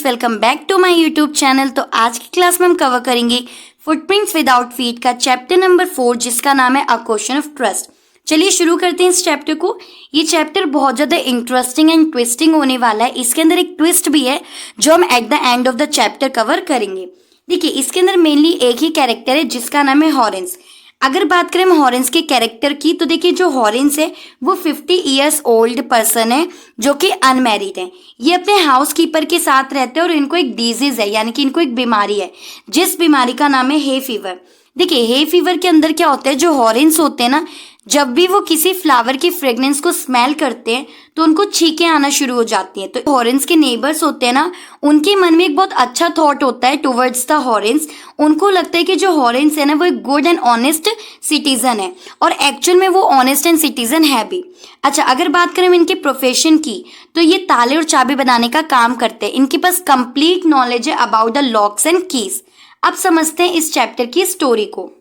Friends, welcome back to my YouTube channel. तो आज की क्लास में हम कवर करेंगे फुटप्रिंट्स विदाउट फीट का चैप्टर नंबर 4 जिसका नाम है अ क्वेश्चन ऑफ ट्रस्ट। चलिए शुरू करते हैं इस चैप्टर को। ये चैप्टर बहुत ज़्यादा इंटरेस्टिंग एंड ट्विस्टिंग होने वाला है। इसके अंदर एक ट्विस्ट भी है जो हम at the end of the chapter cover करेंगे। देखिए, इसके अंदर मेनली एक ही कैरेक्टर है जिसका नाम है हॉरेंस। अगर बात करें हम हॉरेंस के कैरेक्टर की, तो देखिए जो हॉरेंस है वो 50 ईयर्स ओल्ड पर्सन है जो कि अनमैरिड है। ये अपने हाउस कीपर के साथ रहते हैं और इनको एक डिजीज है, यानी कि इनको एक बीमारी है जिस बीमारी का नाम है हे फीवर। देखिए, हे फीवर के अंदर क्या होता है, जो हॉरेंस होते हैं ना, जब भी वो किसी फ्लावर की फ्रेग्रेंस को स्मेल करते हैं तो उनको छींकें आना शुरू हो जाती हैं। तो हॉरेंस के नेबर्स होते हैं ना, उनके मन में एक बहुत अच्छा थॉट होता है टुवर्ड्स द हॉरेंस। उनको लगता है कि जो हॉरेंस है ना वो एक गुड एंड ऑनेस्ट सिटीजन है, और एक्चुअल में वो ऑनेस्ट एंड सिटीजन है भी। अच्छा, अगर बात करें इनके प्रोफेशन की, तो ये ताले और चाबी बनाने का काम करते हैं। इनके पास कंप्लीट नॉलेज है about the locks and keys. अब समझते हैं इस चैप्टर की स्टोरी को।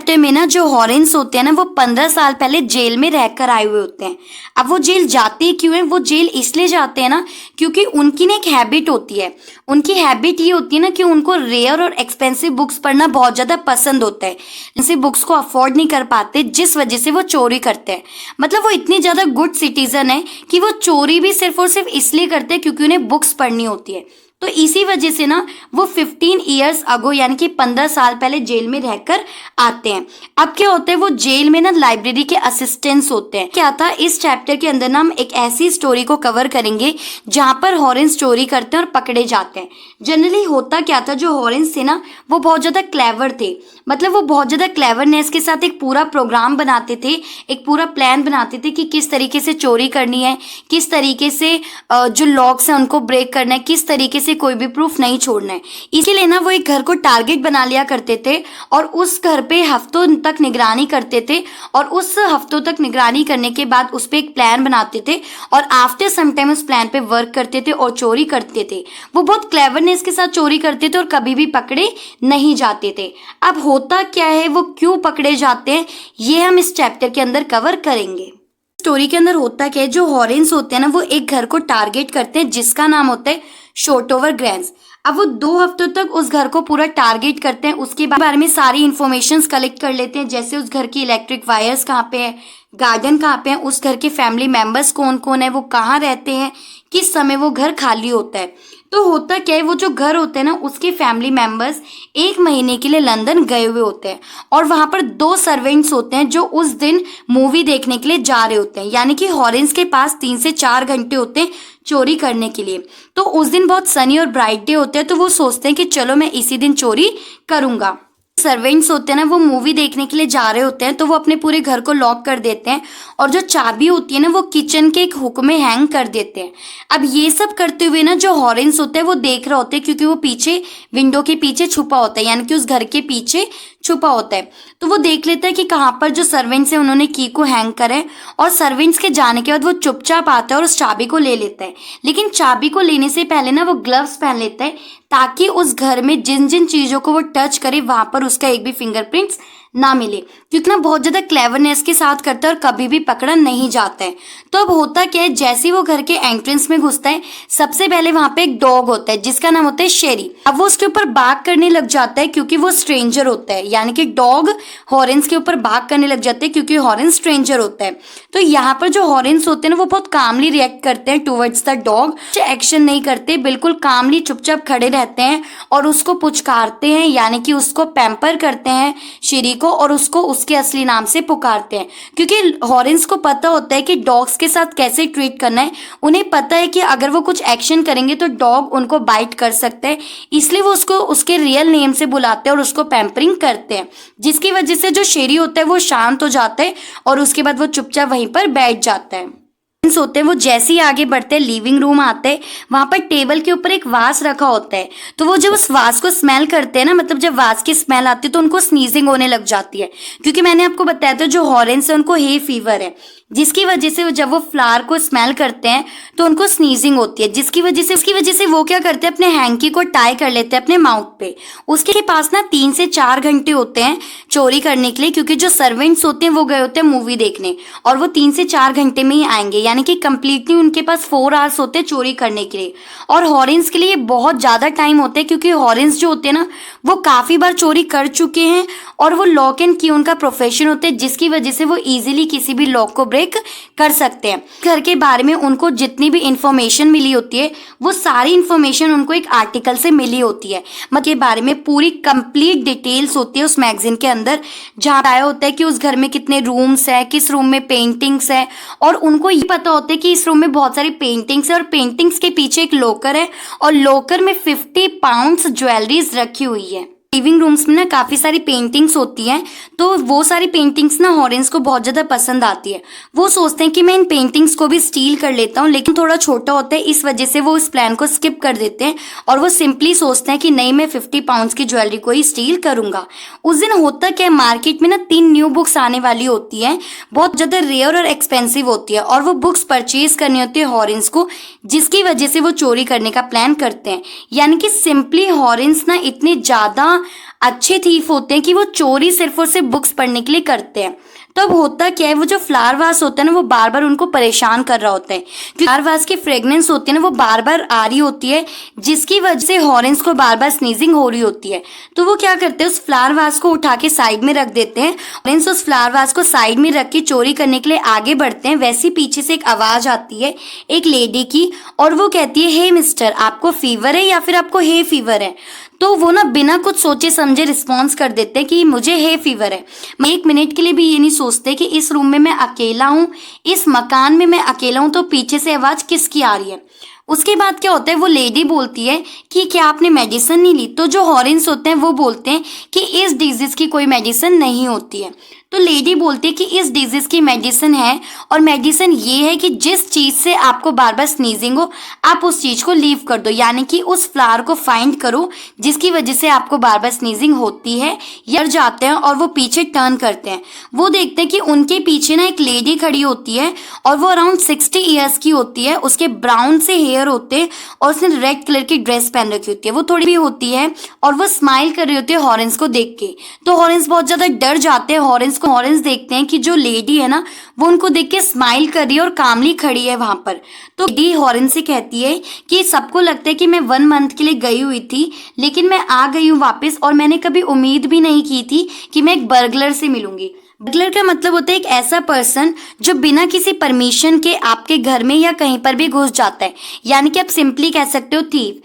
चैप्टर में ना जो हॉरेंस होते हैं ना, वो 15 साल पहले जेल में रहकर आए हुए होते हैं। अब वो जेल जाते क्यों हैं? वो जेल इसलिए जाते हैं ना क्योंकि उनकी ना एक हैबिट होती है। उनकी हैबिट ये होती है ना कि उनको रेयर और एक्सपेंसिव बुक्स पढ़ना बहुत ज़्यादा पसंद होता है। जिनसे बुक्स को अफोर्ड नहीं कर पाते, जिस वजह से वो चोरी करते हैं। मतलब वो इतनी ज़्यादा गुड सिटीजन है कि वो चोरी भी सिर्फ और सिर्फ इसलिए करते हैं क्योंकि उन्हें बुक्स पढ़नी होती है। तो इसी वजह से ना वो 15 ईयर्स अगो, यानी कि 15 साल पहले जेल में रहकर आते हैं। अब क्या होता है, वो जेल में ना लाइब्रेरी के असिस्टेंट्स होते हैं। क्या था, इस चैप्टर के अंदर ना हम एक ऐसी स्टोरी को कवर करेंगे जहां पर हॉरेंस चोरी करते हैं और पकड़े जाते हैं। जनरली होता क्या था, जो हॉरेंस थे ना वो बहुत ज़्यादा क्लेवर थे। मतलब वो बहुत ज़्यादा क्लेवरनेस के साथ एक पूरा प्रोग्राम बनाते थे, एक पूरा प्लान बनाते थे कि किस तरीके से चोरी करनी है, किस तरीके से जो लॉक्स हैं उनको ब्रेक करना है, किस तरीके से कोई भी प्रूफ नहीं छोड़ना है। इसलिए ना वो एक घर को टारगेट बना लिया करते थे और उस घर पे हफ्तों तक निगरानी करते थे, और उस हफ्तों तक निगरानी करने के बाद उस पर एक प्लान बनाते थे और आफ्टर सम टाइम उस प्लान पे वर्क करते थे और चोरी करते थे। वो बहुत क्लेवरनेस के साथ चोरी करते थे और कभी भी पकड़े नहीं जाते थे। अब होता क्या है, वो क्यों पकड़े जाते हैं, ये हम इस चैप्टर के अंदर कवर करेंगे। स्टोरी के अंदर होता क्या है, जो हॉरेंस होते हैं ना वो एक घर को टारगेट करते हैं जिसका नाम होता है शॉर्टओवर ग्रैंड्स। अब वो 2 हफ्तों तक उस घर को पूरा टारगेट करते हैं। उसके बारे में सारी इन्फॉर्मेशन कलेक्ट कर लेते हैं, जैसे उस घर की इलेक्ट्रिक वायर्स कहाँ पे है, गार्डन कहाँ पे है, उस घर के फैमिली मेंबर्स कौन कौन है, वो कहाँ रहते हैं, किस समय वो घर खाली होता है। तो होता क्या है, वो जो घर होते हैं ना उसके फैमिली मेंबर्स 1 महीने के लिए लंदन गए हुए होते हैं, और वहां पर 2 सर्वेंट्स होते हैं जो उस दिन मूवी देखने के लिए जा रहे होते हैं। यानी कि हॉरेंस के पास 3 से 4 घंटे होते हैं चोरी करने के लिए। तो उस दिन बहुत सनी और ब्राइट डे होते हैं, तो वो सोचते हैं कि चलो मैं इसी दिन चोरी करूंगा। सर्वेंट्स होते हैं ना वो मूवी देखने के लिए जा रहे होते हैं, तो वो अपने पूरे घर को लॉक कर देते हैं और जो चाबी होती है ना वो किचन के एक हुक में हैंग कर देते हैं। अब ये सब करते हुए ना जो हॉरेंस होते हैं वो देख रहा होता है, क्योंकि वो पीछे विंडो के पीछे छुपा होता है, यानी कि उस घर के पीछे छुपा होता है। तो वो देख लेता है कि कहाँ पर जो सर्वेंट्स हैं उन्होंने की को हैंग करा है, और सर्वेंट्स के जाने के बाद वो चुपचाप आता है और उस चाबी को ले लेता है। लेकिन चाबी को लेने से पहले ना वो ग्लव्स पहन लेता है, ताकि उस घर में जिन जिन चीज़ों को वो टच करे वहां पर उसका एक भी फिंगरप्रिंट्स ना मिले, क्योंकि ना बहुत ज़्यादा क्लेवरनेस के साथ करता है और कभी भी पकड़ा नहीं जाता है। तो अब होता क्या है, जैसे वो घर के एंट्रेंस में घुसता है, सबसे पहले वहां पे एक डॉग होता है जिसका नाम होता है शेरी। अब वो उसके ऊपर बाग करने लग जाता है क्योंकि वो स्ट्रेंजर होता है, यानी कि डॉग हॉरेंस के ऊपर बाग करने लग जाते हैं क्योंकि हॉरेंस स्ट्रेंजर होता है। तो यहाँ पर जो हॉरेंस होते हैं ना वो बहुत कामली रिएक्ट करते हैं टुवर्ड्स द डॉग। एक्शन नहीं करते, बिल्कुल कामली चुपचाप खड़े रहते हैं और उसको पुचकारते हैं, यानी कि उसको पैम्पर करते हैं शेरी को, और उसको उसके असली नाम से पुकारते हैं। क्योंकि हॉरेंस को पता होता है कि डॉग्स के साथ कैसे ट्रीट करना है। उन्हें पता है कि अगर वो कुछ एक्शन करेंगे तो डॉग उनको बाइट कर सकते हैं, इसलिए वो उसको उसके रियल नेम से बुलाते हैं और उसको पैम्परिंग करते हैं, जिसकी वजह से जो शेरी होता है वो शांत हो जाता है और उसके बाद वो चुपचाप वहीं पर बैठ जाता है। होते हैं वो जैसे ही आगे बढ़ते हैं लिविंग रूम आते हैं, वहां पर टेबल के ऊपर एक वास रखा होता है। तो वो जब उस वास को स्मेल करते हैं ना, मतलब जब वास की स्मेल आती है तो उनको स्नीजिंग होने लग जाती है, क्योंकि मैंने आपको बताया था जो हॉरेंस है उनको हे फीवर है, जिसकी वजह से जब वो फ्लावर को स्मेल करते हैं तो उनको स्नीजिंग होती है, जिसकी वजह से वो क्या करते हैं, अपने हैंकी को टाई कर लेते हैं अपने माउथ पे। उसके पास ना 3 से 4 घंटे होते हैं चोरी करने के लिए, क्योंकि जो सर्वेंट्स होते हैं वो गए होते हैं मूवी देखने, और वो 3 से 4 घंटे में ही आएंगे, यानी कि कम्प्लीटली उनके पास 4 आवर्स होते हैं चोरी करने के लिए। और हॉरेंस के लिए बहुत ज़्यादा टाइम होता है, क्योंकि हॉरेंस जो होते हैं ना वो काफ़ी बार चोरी कर चुके हैं और वो लॉक एंड की उनका प्रोफेशन होता है, जिसकी वजह से वो इजीली किसी भी लॉक को ब्रेक कर सकते हैं। घर के बारे में उनको जितनी भी इंफॉर्मेशन मिली होती है वो सारी इंफॉर्मेशन उनको एक आर्टिकल से मिली होती है, मतलब के बारे में पूरी कंप्लीट डिटेल्स होती है उस मैगजीन के अंदर, जहाँ आया होता है कि उस घर में कितने रूम्स है, किस रूम में पेंटिंग्स है, और उनको ये पता होता है कि इस रूम में बहुत सारी पेंटिंग्स है और पेंटिंग्स के पीछे एक लॉकर है और लॉकर में 50 पाउंड्स ज्वेलरीज रखी हुई है। लिविंग रूम्स में ना काफ़ी सारी पेंटिंग्स होती हैं, तो वो सारी पेंटिंग्स ना हॉरेंस को बहुत ज़्यादा पसंद आती है। वो सोचते हैं कि मैं इन पेंटिंग्स को भी स्टील कर लेता हूँ, लेकिन थोड़ा छोटा होता है, इस वजह से वो इस प्लान को स्किप कर देते हैं और वो सिंपली सोचते हैं कि नहीं, मैं 50 पाउंड्स की ज्वेलरी को ही स्टील करूँगा। उस दिन होता क्या है, मार्केट में ना 3 न्यू बुक्स आने वाली होती हैं, बहुत ज़्यादा रेयर और एक्सपेंसिव होती है, और वो बुक्स परचेज करनी होती है हॉरेंस को, जिसकी वजह से वो चोरी करने का प्लान करते हैं। यानी कि सिंपली हॉरेंस ना इतने ज़्यादा अच्छे थीफ होते हैं कि वो चोरी सिर्फ और सिर्फ बुक्स पढ़ने के लिए करते हैं। तो अब होता क्या है, वो जो फ्लावर वास होता है ना वो बार बार उनको परेशान कर रहा होता है, क्योंकि फ्लावर वास की फ्रेग्रेंस होती है ना वो बार बार आ रही होती है, जिसकी वजह से हॉरेंस को बार बार स्नीजिंग हो रही होती है। तो वो क्या करते हैं, उस फ्लावर वास को उठा के साइड में रख देते हैं। हॉरेंस उस फ्लावर वास को साइड में रख के चोरी करने के लिए आगे बढ़ते हैं। वैसे पीछे से एक आवाज आती है एक लेडी की, और वो कहती है, हे मिस्टर, आपको फीवर है या फिर आपको हे फीवर है? तो वो ना बिना कुछ सोचे समझे रिस्पॉन्स कर देते हैं कि मुझे हे फीवर है। मैं 1 मिनट के लिए भी ये नहीं सोचते कि इस रूम में मैं अकेला हूँ, इस मकान में मैं अकेला हूँ, तो पीछे से आवाज किसकी आ रही है। उसके बाद क्या होता है, वो लेडी बोलती है कि क्या आपने मेडिसिन नहीं ली? तो जो हॉरेंस होते हैं वो बोलते हैं कि इस डिजीज की कोई मेडिसिन नहीं होती है। तो लेडी बोलती है कि इस डिजीज की मेडिसिन है, और मेडिसिन ये है कि जिस चीज से आपको बार बार स्नीजिंग हो आप उस चीज को लीव कर दो, यानी कि उस फ्लावर को फाइंड करो जिसकी वजह से आपको बार बार स्नीजिंग होती है। यार जाते हैं और वो पीछे टर्न करते हैं, वो देखते हैं कि उनके पीछे ना एक लेडी खड़ी होती है और वो अराउंड 60 ईयर्स की होती है। उसके ब्राउन से हेयर होते हैं और उसने रेड कलर की ड्रेस पहन रखी होती है, वो थोड़ी भी होती है, और वो स्माइल कर रही होती है हॉरेंस को देख के। तो हॉरेंस बहुत ज्यादा डर जाते हैं। हॉरेंस देखते हैं कि जो लेडी है ना वो उनको देख के स्माइल कर रही है और कामली खड़ी है वहां पर। तो लेडी हॉरेंस से कहती है कि सबको लगता है कि मैं 1 मंथ के लिए गई हुई थी, लेकिन मैं आ गई हूँ वापस, और मैंने कभी उम्मीद भी नहीं की थी कि मैं एक बर्गलर से मिलूंगी। बर्गलर का मतलब होता है एक ऐसा पर्सन जो बिना किसी परमिशन के आपके घर में या कहीं पर भी घुस जाता है, यानी कि आप सिंपली कह सकते हो थीफ।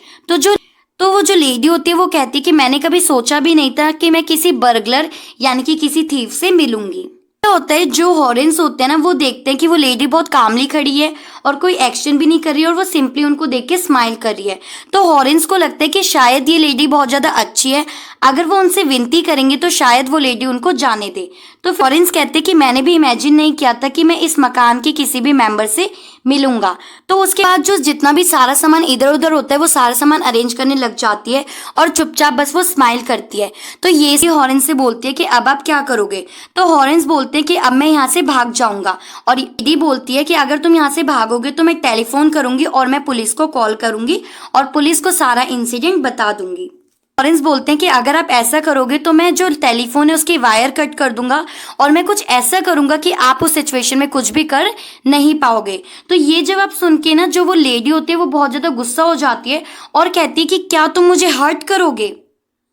तो वो जो लेडी होती है वो कहती है कि मैंने कभी सोचा भी नहीं था कि मैं किसी बर्गलर यानी कि किसी थीफ से मिलूंगी। क्या होता है, जो हॉरेंस होते हैं ना वो देखते हैं कि वो लेडी बहुत कामली खड़ी है और कोई एक्शन भी नहीं कर रही है, और वो सिंपली उनको देख के स्माइल कर रही है। तो हॉरेंस को लगता है कि शायद ये लेडी बहुत ज्यादा अच्छी है, अगर वो उनसे विनती करेंगे तो शायद वो लेडी उनको जाने दे। तो हॉरेंस कहते हैं कि मैंने भी इमेजिन नहीं किया था कि मैं इस मकान के किसी भी मेंबर से मिलूंगा। तो उसके बाद जो जितना भी सारा सामान इधर उधर होता है वो सारा सामान अरेंज करने लग जाती है और चुपचाप बस वो स्माइल करती है। तो ये सी हॉरेंस से बोलती है कि अब आप क्या करोगे? तो हॉरेंस बोलते हैं कि अब मैं यहाँ से भाग जाऊंगा, और लेडी बोलती है कि अगर तुम यहाँ से भागोगे तो मैं टेलीफोन करूंगी और मैं पुलिस को कॉल करूंगी और पुलिस को सारा इंसिडेंट बता दूंगी। हॉरेंस बोलते हैं कि अगर आप ऐसा करोगे तो मैं जो टेलीफोन है उसकी वायर कट कर दूंगा, और मैं कुछ ऐसा करूंगा कि आप उस सिचुएशन में कुछ भी कर नहीं पाओगे। तो ये जवाब सुन के ना जो वो लेडी होती है वो बहुत ज्यादा गुस्सा हो जाती है और कहती है कि क्या तुम मुझे हर्ट करोगे?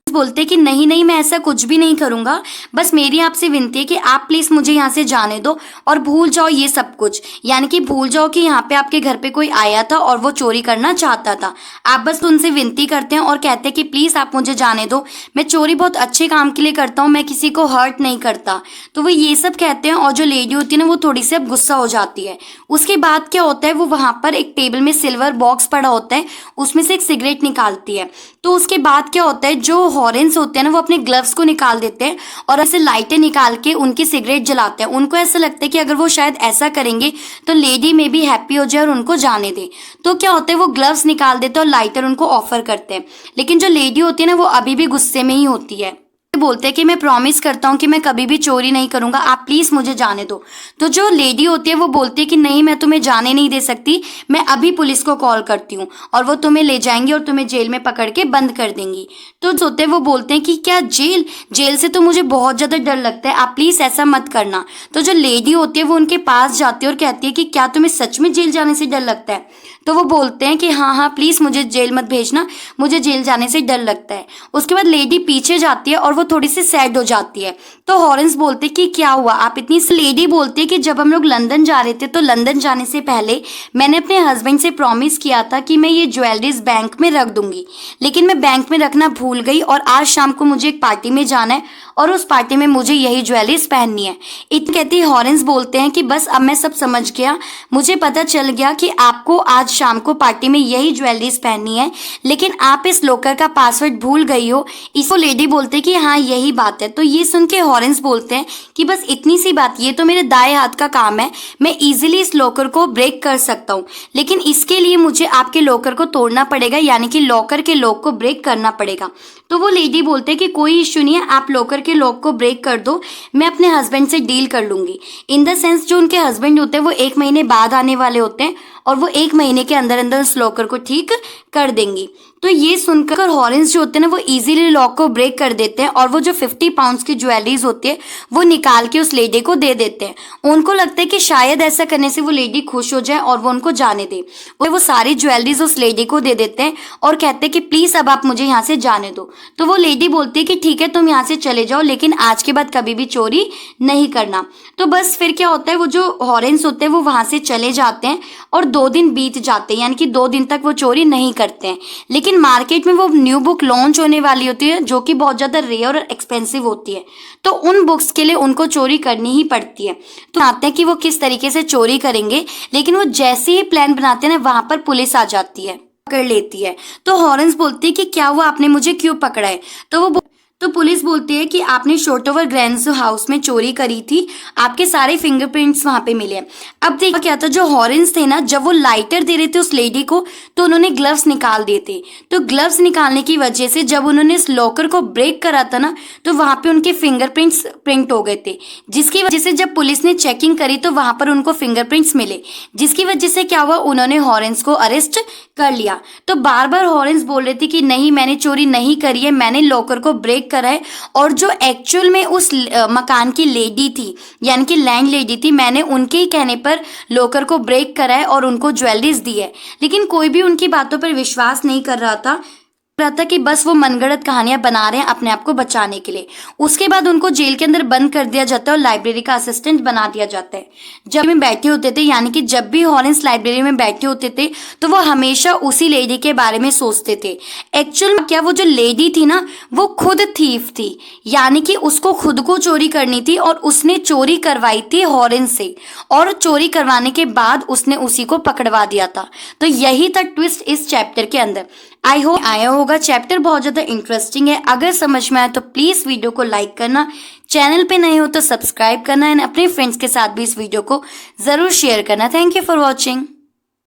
बोलते कि नहीं नहीं, मैं ऐसा कुछ भी नहीं करूंगा, बस मेरी आपसे विनती है कि आप प्लीज मुझे यहाँ से जाने दो और भूल जाओ ये सब कुछ, यानी कि भूल जाओ कि यहाँ पे आपके घर पे कोई आया था और वो चोरी करना चाहता था। आप बस उनसे विनती करते हैं और कहते हैं कि प्लीज आप मुझे जाने दो, मैं चोरी बहुत अच्छे काम के लिए करता हूँ, मैं किसी को हर्ट नहीं करता। तो वो ये सब कहते हैं, और जो लेडी होती है ना वो थोड़ी सी अब गुस्सा हो जाती है। उसके बाद क्या होता है, वो वहां पर एक टेबल में सिल्वर बॉक्स पड़ा होता है, उसमें से एक सिगरेट निकालती है। तो उसके बाद क्या होता है, जो हॉरेंस होते हैं ना वो अपने ग्लव्स को निकाल देते हैं और ऐसे लाइटें निकाल के उनकी सिगरेट जलाते हैं। उनको ऐसा लगता है कि अगर वो शायद ऐसा करेंगे तो लेडी में भी हैप्पी हो जाए और उनको जाने दे। तो क्या होता है, वो ग्लव्स निकाल देते हैं और लाइटर उनको ऑफर करते हैं, लेकिन जो लेडी होती है ना वो अभी भी गुस्से में ही होती है। बोलते हैं कि मैं प्रॉमिस करता हूँ कि मैं कभी भी चोरी नहीं करूंगा, आप प्लीज मुझे जाने दो। तो जो लेडी होती है वो बोलती है कि नहीं, मैं तुम्हें जाने नहीं दे सकती, मैं अभी पुलिस को कॉल करती हूँ और वो तुम्हें ले जाएंगी और तुम्हें जेल में पकड़ के बंद कर देंगी। तो जो होते हैं वो बोलते हैं कि क्या जेल? जेल से तो मुझे बहुत ज्यादा डर लगता है, आप प्लीज ऐसा मत करना। तो जो लेडी होती है वो उनके पास जाती है और कहती है कि क्या तुम्हें सच में जेल जाने से डर लगता है? तो वो बोलते हैं कि हाँ हाँ प्लीज मुझे जेल मत भेजना, मुझे जेल जाने से डर लगता है। उसके बाद लेडी पीछे जाती है और वो थोड़ी सी सैड हो जाती है। तो हॉरेंस बोलते कि क्या हुआ, आप इतनी? लेडी बोलती है कि जब हम लोग लंदन जा रहे थे तो लंदन जाने से पहले मैंने अपने हस्बैंड से प्रॉमिस किया था कि मैं ये ज्वेलरीज बैंक में रख दूंगी, लेकिन मैं बैंक में रखना भूल गई और आज शाम को मुझे एक पार्टी में जाना है और उस पार्टी में मुझे यही ज्वेलरीज पहननी है। इतनी कहती हॉरेंस बोलते हैं कि बस अब मैं सब समझ गया, मुझे पता चल गया कि आपको आज शाम को पार्टी में यही ज्वेलरीज पहननी है, लेकिन आप इस लॉकर का पासवर्ड भूल गई हो। इसको लेडी बोलते कि हाँ यही बात है। तो ये सुन के हॉरेंस बोलते हैं कि बस इतनी सी बात, ये तो मेरे दाएं हाथ का काम है, मैं इजीली इस लॉकर को ब्रेक कर सकता हूँ, लेकिन इसके लिए मुझे आपके लॉकर को तोड़ना पड़ेगा, यानी कि लॉकर के लॉक को ब्रेक करना पड़ेगा। तो वो लेडी बोलते हैं कि कोई इशू नहीं है, आप लॉकर के लॉक को ब्रेक कर दो, मैं अपने हस्बैंड से डील कर लूंगी। इन द सेंस जो उनके हस्बैंड होते हैं वो 1 महीने बाद आने वाले होते हैं और वो 1 महीने के अंदर अंदर उस लॉकर को ठीक कर देंगी। तो ये सुनकर हॉरेंस जो होते हैं ना वो इजीली लॉक को ब्रेक कर देते हैं और वो जो 50 पाउंड्स की ज्वेलरीज होती है वो निकाल के उस लेडी को दे देते हैं। उनको लगता है कि शायद ऐसा करने से वो लेडी खुश हो जाए और वो उनको जाने दे। वो सारी ज्वेलरीज उस लेडी को दे देते हैं और कहते हैं कि प्लीज अब आप मुझे यहाँ से जाने दो। तो वो लेडी बोलती है कि ठीक है तुम यहाँ से चले जाओ, लेकिन आज के बाद कभी भी चोरी नहीं करना। तो बस फिर क्या होता है, वो जो हॉरेंस होते हैं वो वहां से चले जाते हैं और 2 दिन बीत जाते हैं, यानी कि 2 दिन तक वो चोरी नहीं करते हैं। लेकिन मार्केट में वो न्यू बुक लॉन्च होने वाली होती है जो कि बहुत ज्यादा रेयर और एक्सपेंसिव होती है, तो उन बुक्स के लिए उनको चोरी करनी ही पड़ती है। तो आते हैं कि वो किस तरीके से चोरी करेंगे, लेकिन वो जैसे ही प्लान बनाते हैं ना वहां पर पुलिस आ जाती है, पकड़ लेती है। तो हॉरेंस बोलती है कि क्या हुआ, आपने मुझे क्यों पकड़ा है? तो पुलिस बोलती है कि आपने शोटोवर ग्रैंड हाउस में चोरी करी थी, आपके सारे फिंगरप्रिंट्स वहां पे मिले। अब देखो क्या था, जो हॉरेंस थे ना जब वो लाइटर दे रहे थे उस लेडी को तो उन्होंने ग्लव्स निकाल दिए थे। तो ग्लव्स निकालने की वजह से जब उन्होंने इस लॉकर को ब्रेक करा था ना तो वहां पे उनके फिंगरप्रिंट्स प्रिंट हो गए थे, जिसकी वजह से जब पुलिस ने चेकिंग करी तो वहां पर उनको फिंगरप्रिंट्स मिले, जिसकी वजह से क्या हुआ, उन्होंने हॉरेंस को अरेस्ट कर लिया। तो बार बार हॉरेंस बोल रहे थे कि नहीं मैंने चोरी नहीं करी है, मैंने लॉकर को ब्रेक करा है और जो एक्चुअल में उस मकान की लेडी थी यानी कि लैंड लेडी थी, मैंने उनके ही कहने पर लॉकर को ब्रेक करा है और उनको ज्वेलरीज दी है। लेकिन कोई भी उनकी बातों पर विश्वास नहीं कर रहा था कि बस वो मनगढ़ंत कहानियां बना रहे हैं अपने आप को बचाने के लिए। उसके बाद उनको जेल के अंदर बंद कर दिया जाता है और लाइब्रेरी का असिस्टेंट बना दिया जाता है। जब में बैठे होते थे, यानी कि जब भी हॉरेंस लाइब्रेरी में बैठे होते थे तो वो हमेशा उसी लेडी के बारे में सोचते थे। एक्चुअल में क्या वो जो लेडी थी ना वो खुद थीफ थी, यानी कि उसको खुद को चोरी करनी थी और उसने चोरी करवाई थी हॉरेंस से, और चोरी करवाने के बाद उसने उसी को पकड़वा दिया था। तो यही था ट्विस्ट इस चैप्टर के अंदर। आई होप आया होगा, चैप्टर बहुत ज्यादा इंटरेस्टिंग है। अगर समझ में आए तो प्लीज वीडियो को लाइक करना, चैनल पे नए हो तो सब्सक्राइब करना एंड अपने फ्रेंड्स के साथ भी इस वीडियो को जरूर शेयर करना। Thank you for watching.